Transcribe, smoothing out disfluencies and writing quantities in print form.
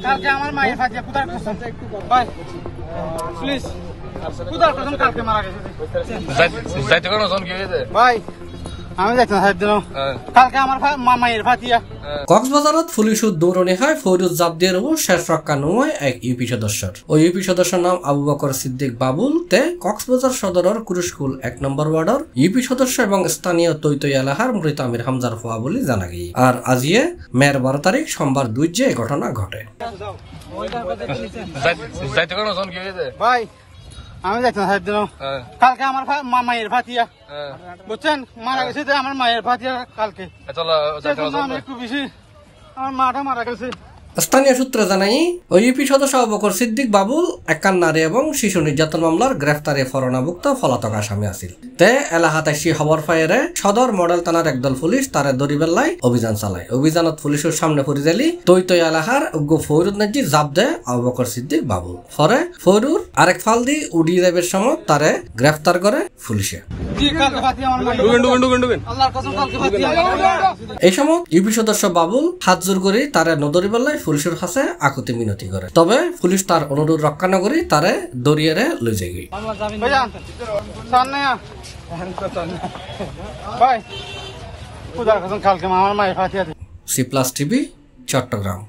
কালকে আমার মায়ের ফাটিয়া কুদার কসম ভাই প্লিজ কুদার কসম কালকে মারা গেছে যাইতে কোন জন কি হয়েছে ভাই আমি যাইতে না সাইড দিন কালকে আমার মায়ের ফাটিয়া কক্সবাজারত পুলিশত দৌড়নি হয় ফৌরুজ জাবদের ও শেষ রক্ষা নয় এক ইউপি সদস্যর ওই ইউপি সদস্যর নাম আবু বকর সিদ্দিক বাবুল তে কক্সবাজার সদরের কুরুশকুল 1 নম্বর ওয়ার্ডর ইউপি সদস্য এবং স্থানীয় তৈতই এলাকার মৃত আমির হামজার ফুয়া বলে জানা গিয়ে আর আজিয়ে মের 12 তারিখ সোমবার 2 যে ঘটনা ঘটে যাইতে কোন জন কি হয়েছে ভাই আমি যাইতে না সাইড দিন কালকে আমার মায়ের ফাটিয়া বুঝছেন মারা গেছে আমার মায়ের ফাটিয়া কালকে আমি একটু বেশি আমার মাটা মারা গেছে স্থানীয় সূত্রে জানাই ওই ইউপি সদস্য আবু বকর সিদ্দিক বাবুল একান নারী এবং শিশু নির্যাতন মামলার গ্রেফতারে ফরনাভুক্ত পলাতক আসামি আছিল তে এলাকাতে সি খবর পাইরে সদর মডেল থানার একদল পুলিশ তারে দরিবেল্লাই অভিযান চালায় অভিযানত পুলিশের সামনে পড়ে যালি তৈ এলাকার উগ্র ফৌরুদ নাজি জাপ দেয় আবু বকর সিদ্দিক বাবুল পরে ফৌরুর আরেক ফাল দি উড়িয়ে যাবার সময় তারে গ্রেফতার করে পুলিশে এই সময় ইউপি সদস্য বাবুল হাত জোর করে তারে নদরিবেল্লাই পুলিশের কাছে আকুতি মিনতি করে তবে পুলিশ তার অনুরোধ রক্ষা না করে তারে দরিয়ে লই যায় কালকে আমার মায়ের ফাটিয়া C+ TV চট্টগ্রাম।